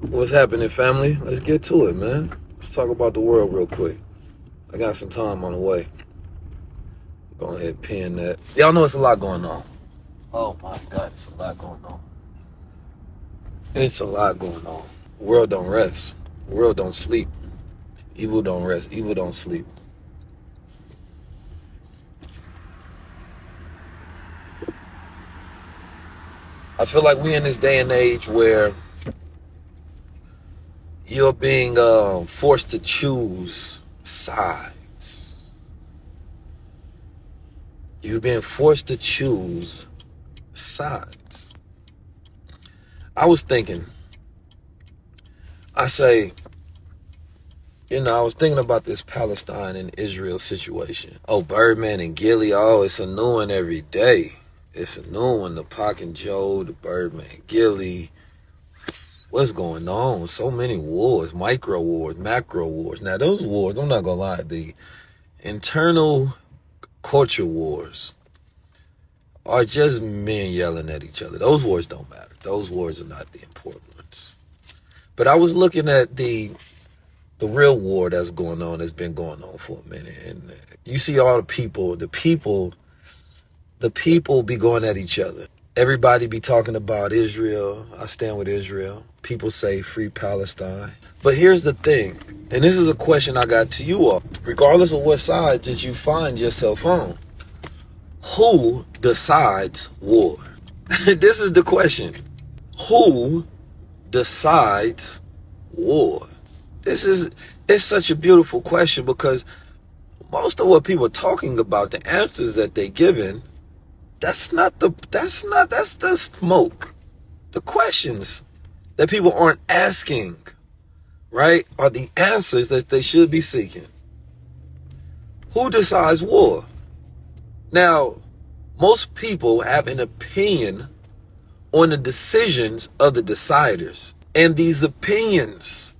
What's happening, family? Let's get to it, man. Let's talk about the world real quick. I got some time on the way. Go ahead and pin that. Y'all know it's a lot going on. Oh my God, it's a lot going on. It's a lot going on. The world don't rest. The world don't sleep. Evil don't rest. Evil don't sleep. I feel like we in this day and age where you're being forced to choose sides. You're being forced to choose sides. I was thinking, I was thinking about this Palestine and Israel situation. Oh, Birdman and Gilly, it's a new one every day. It's a new one, the Pac and Joe, the Birdman, Gilly. What's going on? So many wars, micro wars, macro wars. Now those wars, I'm not gonna lie, the internal culture wars are just men yelling at each other. Those wars don't matter. Those wars are not the important ones. But I was looking at the real war that's going on, that's been going on for a minute. And you see all the people be going at each other. Everybody be talking about Israel. I stand with Israel. People say free Palestine. But here's the thing, and this is a question I got to you all. Regardless of what side that you find yourself on, who decides war? This is the question. Who decides war? It's such a beautiful question, because most of what people are talking about, the answers that they're giving, that's the smoke. The questions that people aren't asking, right, are the answers that they should be seeking. Who decides war? Now, most people have an opinion on the decisions of the deciders, and these opinions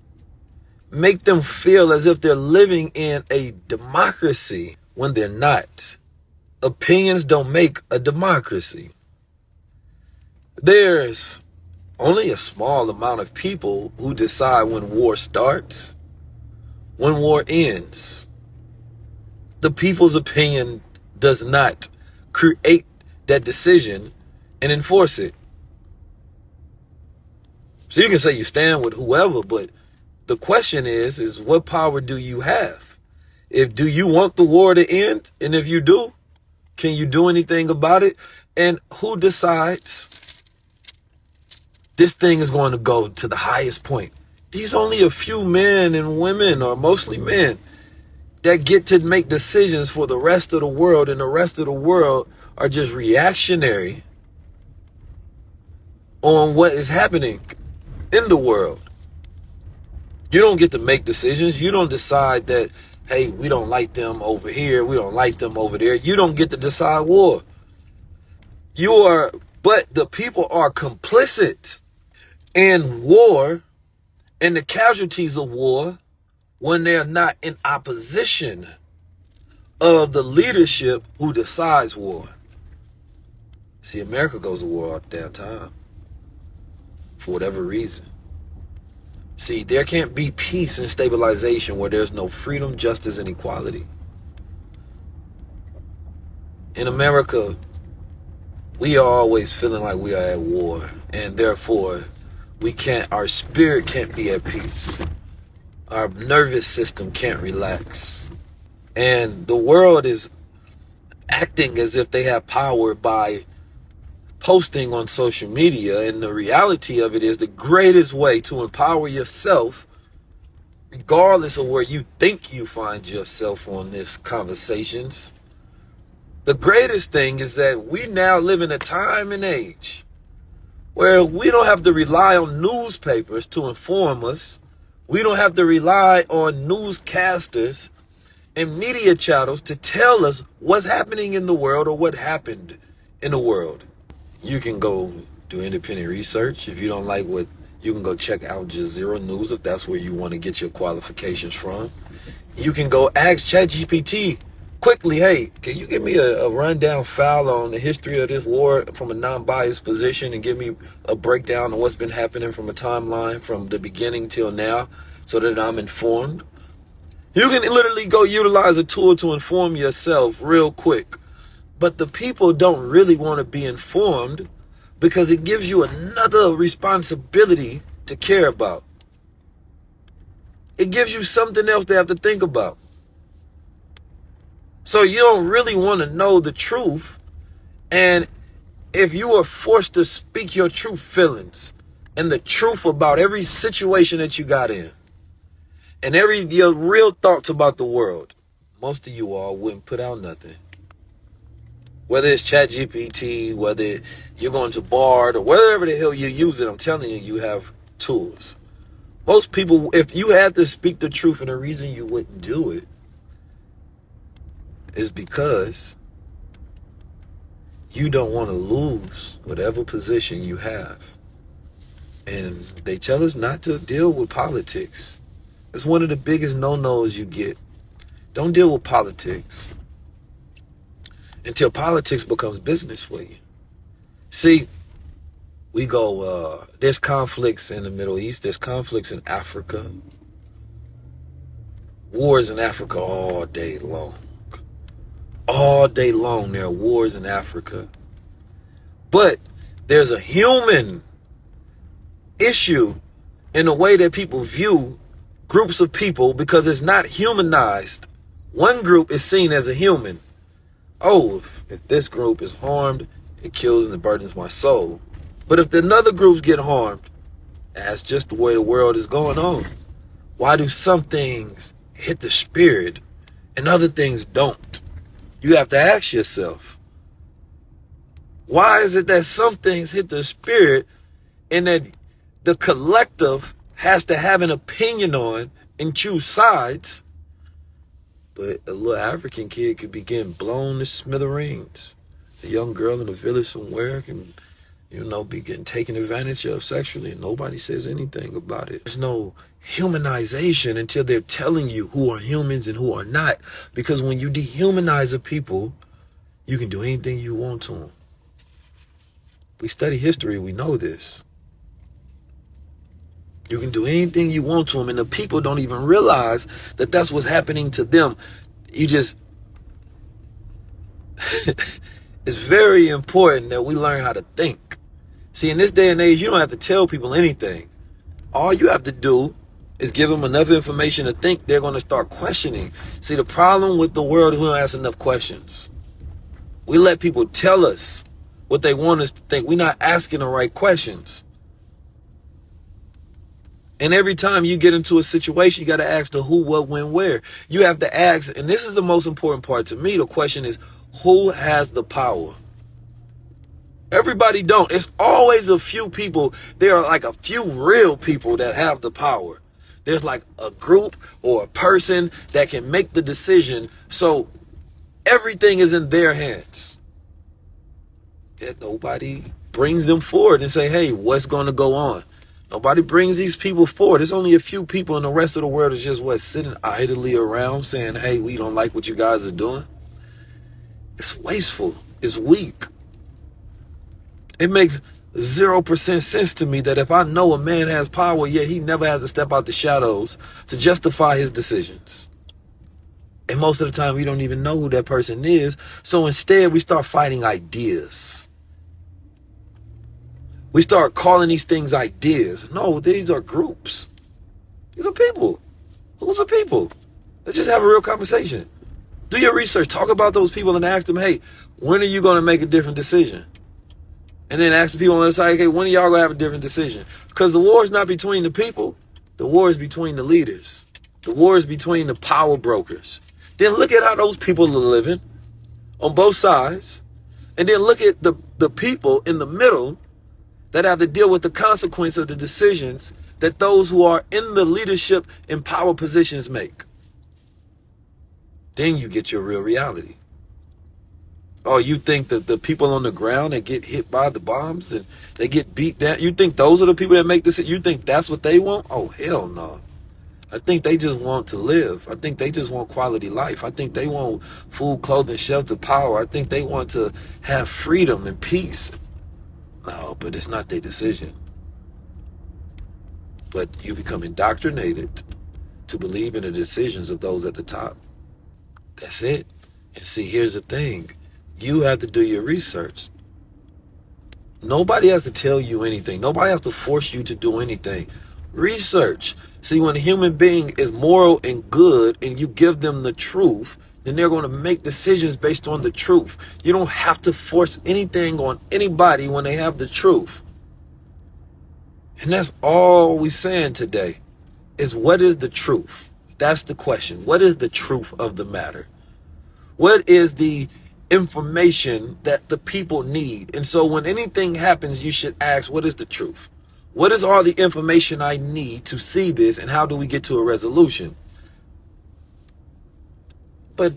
make them feel as if they're living in a democracy when they're not. Opinions don't make a democracy. There's only a small amount of people who decide when war starts, when war ends. The people's opinion does not create that decision and enforce it. So you can say you stand with whoever, but the question is what power do you have? Do you want the war to end? And if you do, can you do anything about it? And who decides this thing is going to go to the highest point? These only a few men and women, or mostly men, that get to make decisions for the rest of the world, and the rest of the world are just reactionary on what is happening in the world. You don't get to make decisions. You don't decide that, hey, we don't like them over here, we don't like them over there. You don't get to decide war. But the people are complicit in war and the casualties of war when they're not in opposition of the leadership who decides war. See, America goes to war all the damn time, for whatever reason. See, there can't be peace and stabilization where there's no freedom, justice, and equality. In America, we are always feeling like we are at war, and therefore our spirit can't be at peace. Our nervous system can't relax. And the world is acting as if they have power by posting on social media, and the reality of it is the greatest way to empower yourself, regardless of where you think you find yourself on this conversations, the greatest thing is that we now live in a time and age where we don't have to rely on newspapers to inform us. We don't have to rely on newscasters and media channels to tell us what's happening in the world or what happened in the world. You can go do independent research. If you don't like you can go check Al Jazeera News if that's where you want to get your qualifications from. You can go ask ChatGPT quickly, hey, can you give me a rundown file on the history of this war from a non-biased position and give me a breakdown of what's been happening from a timeline from the beginning till now so that I'm informed? You can literally go utilize a tool to inform yourself real quick. But the people don't really want to be informed because it gives you another responsibility to care about. It gives you something else they have to think about. So you don't really want to know the truth. And if you are forced to speak your true feelings and the truth about every situation that you got in and your real thoughts about the world, most of you all wouldn't put out nothing. Whether it's ChatGPT, whether you're going to Bard, or whatever the hell you use it, I'm telling you, you have tools. Most people, if you had to speak the truth, and the reason you wouldn't do it is because you don't want to lose whatever position you have. And they tell us not to deal with politics. It's one of the biggest no-nos you get. Don't deal with politics until politics becomes business for you. See, we go, there's conflicts in the Middle East, there's conflicts in Africa, wars in Africa all day long. All day long there are wars in Africa. But there's a human issue in the way that people view groups of people because it's not humanized. One group is seen as a human. Oh, if this group is harmed, it kills and it burdens my soul. But if another groups get harmed, that's just the way the world is going on. Why do some things hit the spirit and other things don't? You have to ask yourself, why is it that some things hit the spirit and that the collective has to have an opinion on and choose sides, but a little African kid could be getting blown to smithereens? A young girl in a village somewhere can, be getting taken advantage of sexually and nobody says anything about it. There's no humanization until they're telling you who are humans and who are not. Because when you dehumanize a people, you can do anything you want to them. We study history, we know this. You can do anything you want to them, and the people don't even realize that that's what's happening to them. It's very important that we learn how to think. See, in this day and age, you don't have to tell people anything. All you have to do is give them enough information to think they're going to start questioning. See, the problem with the world is we don't ask enough questions. We let people tell us what they want us to think. We're not asking the right questions. And every time you get into a situation, you got to ask the who, what, when, where. You have to ask, and this is the most important part to me, the question is, who has the power? Everybody don't. It's always a few people. There are like a few real people that have the power. There's like a group or a person that can make the decision. So everything is in their hands. Yet nobody brings them forward and say, hey, what's going to go on? Nobody brings these people forward. There's only a few people, and the rest of the world is just sitting idly around saying, hey, we don't like what you guys are doing. It's wasteful. It's weak. It makes 0% sense to me that if I know a man has power, yet he never has to step out the shadows to justify his decisions. And most of the time, we don't even know who that person is. So instead, we start fighting ideas. We start calling these things ideas. No, these are groups. These are people. Who's a people? Let's just have a real conversation. Do your research. Talk about those people and ask them, hey, when are you going to make a different decision? And then ask the people on the other side, okay, when are y'all going to have a different decision? Because the war is not between the people. The war is between the leaders. The war is between the power brokers. Then look at how those people are living on both sides. And then look at the people in the middle that have to deal with the consequence of the decisions that those who are in the leadership and power positions make. Then you get your real reality. Oh, you think that the people on the ground that get hit by the bombs and they get beat down, you think those are the people that make this? You think that's what they want? Oh, hell no. I think they just want to live. I think they just want quality life. I think they want food, clothing, shelter, power. I think they want to have freedom and peace. No, but it's not their decision. But you become indoctrinated to believe in the decisions of those at the top. That's it. And see, here's the thing. You have to do your research. Nobody has to tell you anything. Nobody has to force you to do anything. Research. See, when a human being is moral and good and you give them the truth, then they're going to make decisions based on the truth. You don't have to force anything on anybody when they have the truth. And that's all we're saying today is, what is the truth? That's the question. What is the truth of the matter? What is the information that the people need? And so when anything happens, you should ask, what is the truth? What is all the information I need to see this, and how do we get to a resolution? But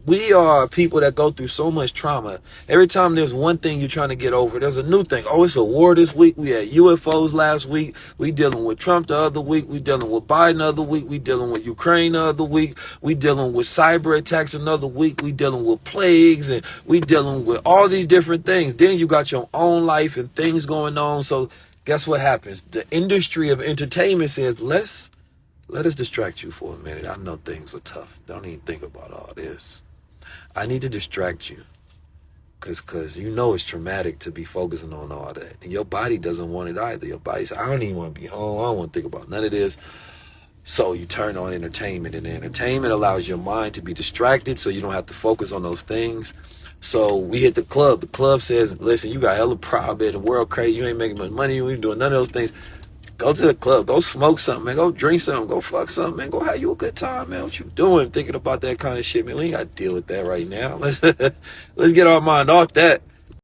we are people that go through so much trauma. Every time there's one thing you're trying to get over, there's a new thing. Oh, it's a war this week. We had UFOs last week. We dealing with Trump the other week. We dealing with Biden the other week. We dealing with Ukraine the other week. We dealing with cyber attacks another week. We dealing with plagues, and we dealing with all these different things. Then you got your own life and things going on. So guess what happens? The industry of entertainment says, let us distract you for a minute. I know things are tough. Don't even think about all this. I need to distract you because you know it's traumatic to be focusing on all that. And your body doesn't want it either. Your body says, I don't even want to be home. I don't want to think about none of this. So you turn on entertainment, and entertainment allows your mind to be distracted so you don't have to focus on those things. So we hit the club. The club says, listen, you got hella problem, the world crazy. You ain't making much money. You ain't doing none of those things. Go to the club. Go smoke something, man. Go drink something. Go fuck something, man. Go have you a good time, man. What you doing thinking about that kind of shit, man? We ain't got to deal with that right now. Let's get our mind off that.